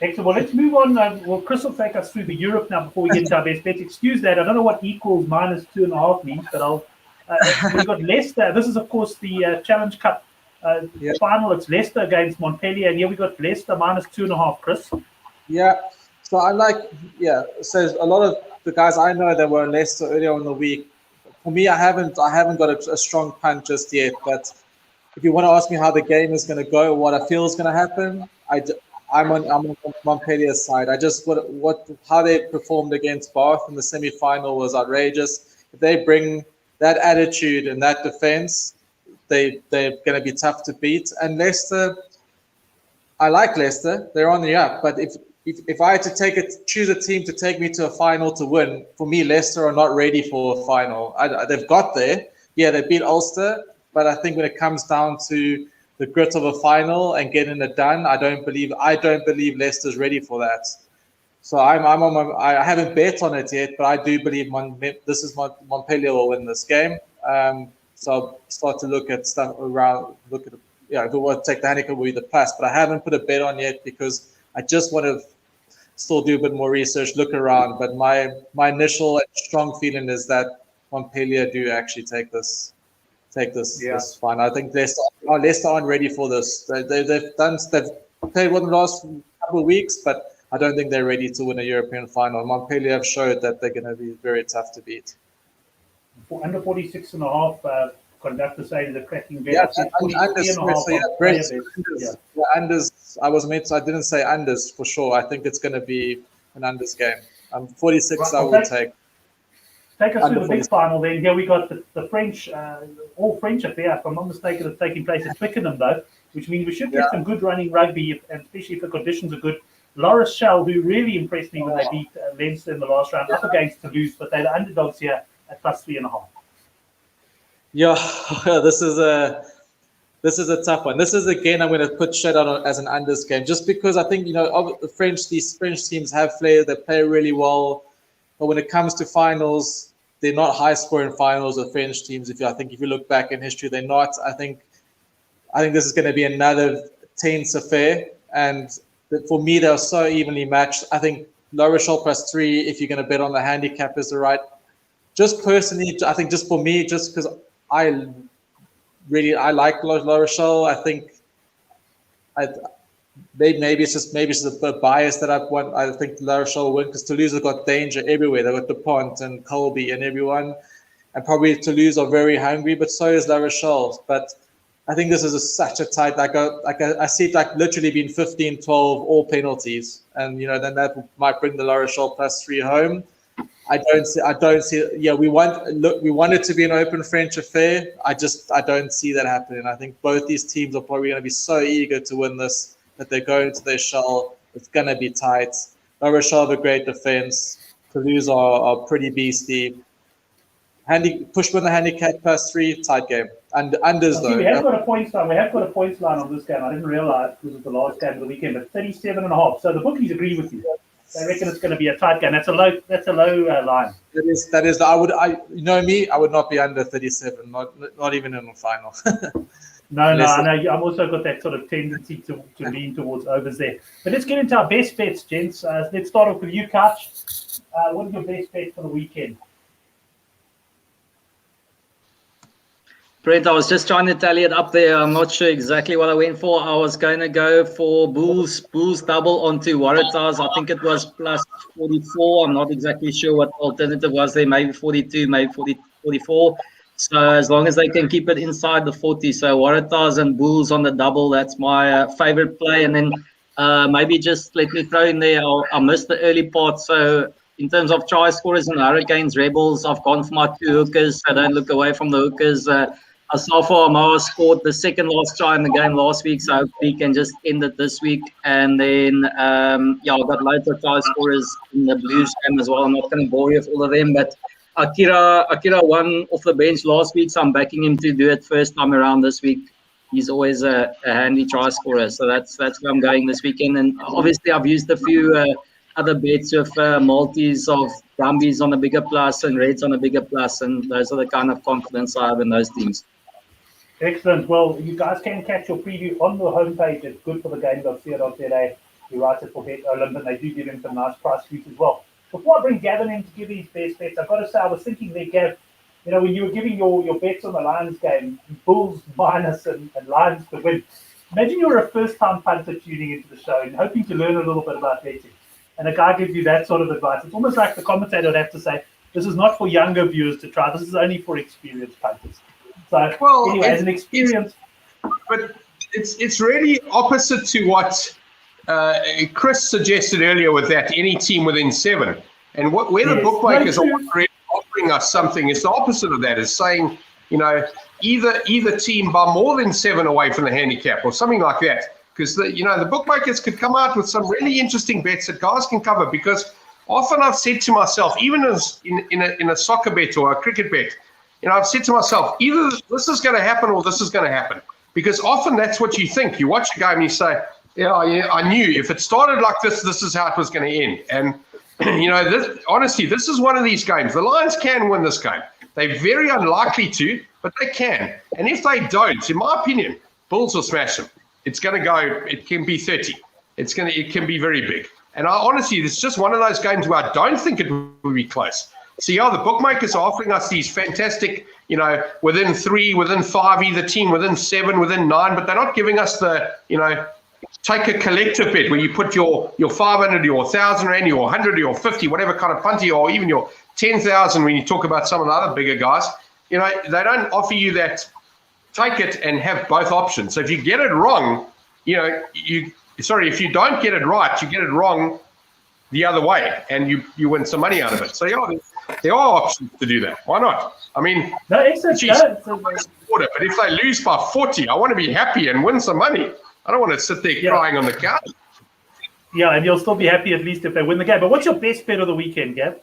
Excellent. Well, let's move on. Well, Chris will take us through the Europe now before we get into our best bets. Excuse that. I don't know what equals minus 2.5 means, but we've got Leicester. This is, of course, the Challenge Cup final. It's Leicester against Montpellier, and here we got Leicester minus 2.5, Chris. Yeah. So so a lot of the guys I know that were in Leicester earlier in the week. For me, I haven't got a strong punt just yet, but if you want to ask me how the game is going to go, what I feel is going to happen, I'm on Montpellier's side. I just how they performed against Bath in the semi-final was outrageous. If they bring that attitude and that defense, they're going to be tough to beat. And Leicester, I like Leicester. They're on the up. But if I had to choose a team to take me to a final to win, for me, Leicester are not ready for a final. They've got there. Yeah, they beat Ulster. But I think when it comes down to the grit of a final and getting it done, I don't believe Leicester's ready for that. So I haven't bet on it yet, but I do believe Montpellier will win this game. So I'll start to look at stuff around. If it want to take the handicap, will be the plus, but I haven't put a bet on yet because I just want to still do a bit more research, look around. But my initial strong feeling is that Montpellier do actually take this fine. I think Leicester aren't ready for this. They've played one the last couple of weeks, but I don't think they're ready to win a European final. Montpellier have showed that they're going to be very tough to beat. Under 46.5, conductor saying the cracking bet. Yeah, unders. I didn't say unders for sure. I think it's going to be an unders game. 46 right, I will take. Take us through the big final then. Here we got the French, all French affair, if I'm not mistaken, is taking place at Twickenham though, which means we should get some good running rugby, and especially if the conditions are good. La Rochelle, who really impressed me when they beat Leinster in the last round, up against Toulouse, but they're the underdogs here at plus 3.5. Yeah, this is a tough one. This is again I'm going to put straight out as an unders game, just because I think these French teams have flair. They play really well, but when it comes to finals, they're not high scoring finals of French teams. If you look back in history, they're not. I think this is going to be another tense affair, and for me, they're so evenly matched. I think La Rochelle plus 3, if you're going to bet on the handicap, is the right. Just personally, I think just for me, just because I like La Rochelle. I think maybe it's just a bit biased that I think La Rochelle will win because Toulouse have got danger everywhere. They've got Dupont and Colby and everyone, and probably Toulouse are very hungry, but so is La Rochelle. But I think this is such a tight. I see it like literally being 15-12, all penalties, and then that might bring the La Rochelle plus 3 home. I don't see. Yeah, we want it to be an open French affair. I don't see that happening. I think both these teams are probably going to be so eager to win this that they're going to their shell. It's going to be tight. La Rochelle have a great defense. Toulouse are pretty beastly. Push with the handicap +3, tight game. And unders though. We have got a points line. We have got a points line on this game. I didn't realize because it's the last game of the weekend, but 37.5. So the bookies agree with you. They reckon it's going to be a tight game. That's a low line. That is. I you know me. I would not be under 37. Not even in the final. No, I know. I've also got that sort of tendency to lean towards overs there. But let's get into our best bets, gents. Let's start off with you, Couch. What are your best bets for the weekend? Brent, I was just trying to tally it up there. I'm not sure exactly what I went for. I was going to go for Bulls double onto Waratahs. I think it was plus 44. I'm not exactly sure what the alternative was there. Maybe 42, maybe 44. So as long as they can keep it inside the 40. So Waratahs and Bulls on the double, that's my favorite play. And then maybe just let me throw in there, I missed the early part. So in terms of try scorers and Hurricanes, Rebels, I've gone for my 2 hookers. So don't look away from the hookers. Asafo Amoa scored the second last try in the game last week, so hopefully he can just end it this week. And then, I've got loads of try scorers in the Blues game as well. I'm not going to bore you with all of them, but Akira won off the bench last week, so I'm backing him to do it first time around this week. He's always a handy try scorer, so that's where I'm going this weekend. And obviously, I've used a few other bets with multis of Brumbies on a bigger plus and Reds on a bigger plus, and those are the kind of confidence I have in those teams. Excellent. Well, you guys can catch your preview on the homepage. It's goodforthegame.co.za. He writes it for Bet Olymp, and they do give him some nice price suits as well. Before I bring Gavin in to give his best bets, I've got to say, I was thinking there, Gav, when you were giving your bets on the Lions game, Bulls minus and Lions to win. Imagine you're a first-time punter tuning into the show and hoping to learn a little bit about betting. And a guy gives you that sort of advice. It's almost like the commentator would have to say, this is not for younger viewers to try. This is only for experienced punters. So, anyway, as an experience. But it's really opposite to what Chris suggested earlier with that any team within 7. And where the bookmakers are offering us something, it's the opposite of that. It's saying, either team by more than 7 away from the handicap or something like that. Because the bookmakers could come out with some really interesting bets that guys can cover. Because often I've said to myself, even as in a soccer bet or a cricket bet, I've said to myself, either this is going to happen or this is going to happen. Because often that's what you think. You watch a game and you say, yeah, I knew if it started like this, this is how it was going to end. And, honestly, this is one of these games. The Lions can win this game. They're very unlikely to, but they can. And if they don't, in my opinion, Bulls will smash them. It's going to go, it can be 30. It can be very big. And honestly, it's just one of those games where I don't think it will be close. So, the bookmakers are offering us these fantastic, within 3, within 5, either team, within 7, within 9, but they're not giving us the, take a collective bet where you put your 500, your 1,000 Rand, your 100, your 50, whatever kind of punty, or even your 10,000 when you talk about some of the other bigger guys. They don't offer you that. Take it and have both options. So if you get it wrong, if you don't get it right, you get it wrong the other way, and you win some money out of it. So there are options to do that. Why not? I mean, no, it's but if they lose by 40, I want to be happy and win some money. I don't want to sit there crying on the couch. Yeah, and you'll still be happy at least if they win the game. But what's your best bet of the weekend, Gav?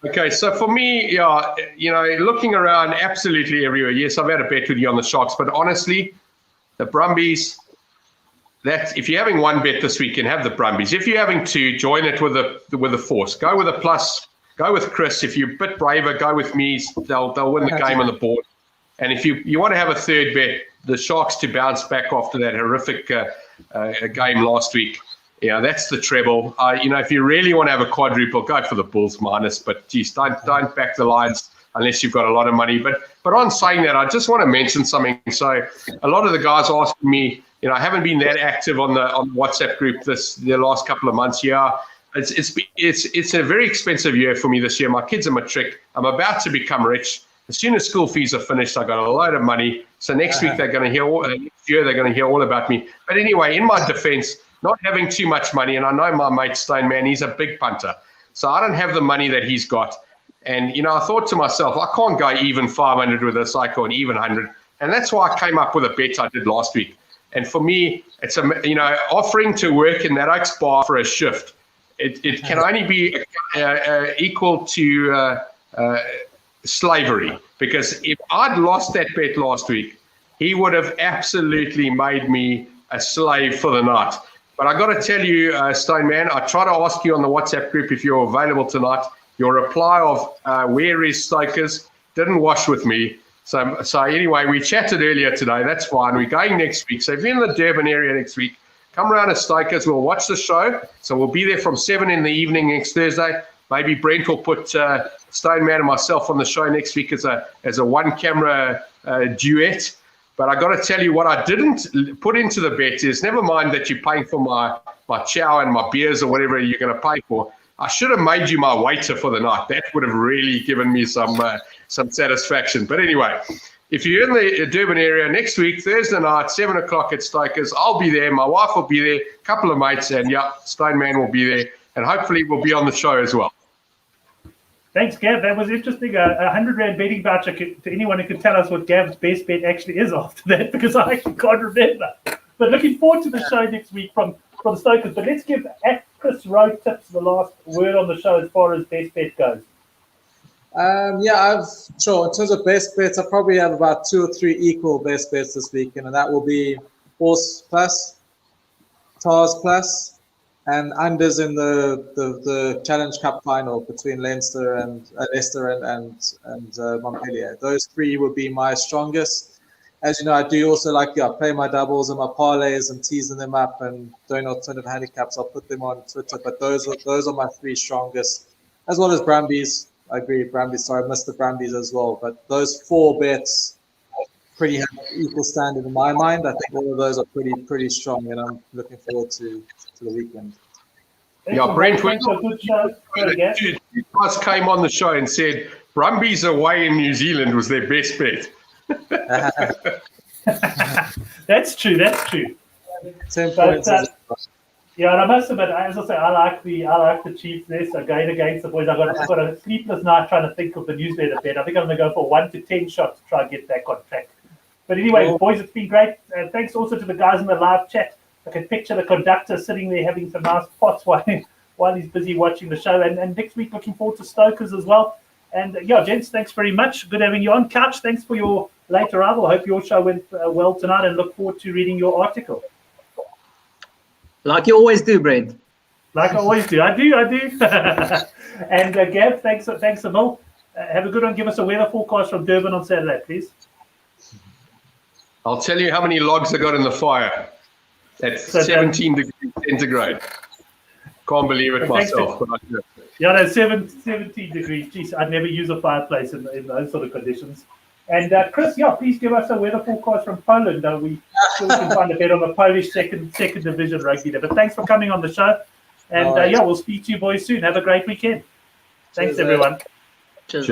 Okay, so for me, looking around absolutely everywhere. Yes, I've had a bet with you on the Sharks, but honestly, the Brumbies. If you're having one bet this weekend, have the Brumbies. If you're having 2, join it with a force. Go with a plus. Go with Chris. If you're a bit braver, go with me. They'll win the game on the board. And if you want to have a third bet, the Sharks to bounce back after that horrific game last week. Yeah, that's the treble. If you really want to have a quadruple, go for the Bulls minus. But geez, don't back the Lions unless you've got a lot of money. But on saying that, I just want to mention something. So a lot of the guys are asking me, I haven't been that active on the WhatsApp group the last couple of months. Yeah, it's a very expensive year for me this year. My kids are matric. I'm about to become rich. As soon as school fees are finished, I got a load of money. So next week next year they're going to hear all about me. But anyway, in my defense, not having too much money, and I know my mate Stoneman, he's a big punter. So I don't have the money that he's got. And, I thought to myself, I can't go even 500 with a cycle and even 100. And that's why I came up with a bet I did last week. And for me, it's offering to work in that Oaks bar for a shift it can only be equal to slavery, because if I'd lost that bet last week, he would have absolutely made me a slave for the night. But I got to tell you, Stone Man, I tried to ask you on the WhatsApp group if you're available tonight. Your reply of where is Stokers didn't wash with me. So anyway, we chatted earlier today. That's fine. We're going next week. So if you're in the Durban area next week, come around to Stokers. We'll watch the show. So we'll be there from 7 in the evening next Thursday. Maybe Brent will put Stone Man and myself on the show next week as a one-camera duet. But I got to tell you, what I didn't put into the bet is, never mind that you're paying for my chow and my beers or whatever you're going to pay for. I should have made you my waiter for the night. That would have really given me some satisfaction. But anyway, if you're in the Durban area next week, Thursday night, 7 o'clock at Stokers, I'll be there. My wife will be there, a couple of mates, and yeah, Stone Man will be there. And hopefully we'll be on the show as well. Thanks, Gav. That was interesting. A 100 Rand betting voucher to anyone who can tell us what Gav's best bet actually is after that, because I actually can't remember. But looking forward to the show next week from Stokers. But let's give Chris Rowe Tips the last word on the show as far as best bet goes. Sure. In terms of best bets, I probably have about 2 or 3 equal best bets this weekend, and that will be Horse Plus, Tars Plus, and unders in the Challenge Cup final between Leicester and Montpellier. Those 3 would be my strongest. As you know, I do also play my doubles and my parlays and teasing them up and doing alternative handicaps. I'll put them on Twitter, but those are my 3 strongest, as well as Brumbies. I agree, Brumbies. Sorry, I missed the Brumbies as well. But those 4 bets pretty have equal standard in my mind. I think all of those are pretty strong, and I'm looking forward to the weekend. Yeah, Brent, you guys came on the show and said Brumbies away in New Zealand was their best bet. That's true. 10 points. Yeah, and I must admit, as I say, I like the Chiefs there. So going against the boys, I've got a sleepless night trying to think of the newsletter bet. I think I'm going to go for 1 to 10 shots to try and get back on track. But anyway, boys, it's been great. Thanks also to the guys in the live chat. I can picture the conductor sitting there having some nice pots while he's busy watching the show. And next week, looking forward to Stokers as well. And yeah, gents, thanks very much. Good having you on. Couch, thanks for your late arrival. I hope your show went well tonight, and look forward to reading your article. Like you always do, Brent. Like I always do. I do. And Gav, thanks a mil. Have a good one. Give us a weather forecast from Durban on Saturday, please. I'll tell you how many logs I got in the fire. At 17 degrees centigrade. Can't believe it myself. Yeah, no, 17 degrees. Jeez, I'd never use a fireplace in those sort of conditions. And Chris, please give us a weather forecast from Poland. We still can find a bit on the Polish second division rugby there. But thanks for coming on the show. And we'll speak to you boys soon. Have a great weekend. Thanks, everyone. Cheers.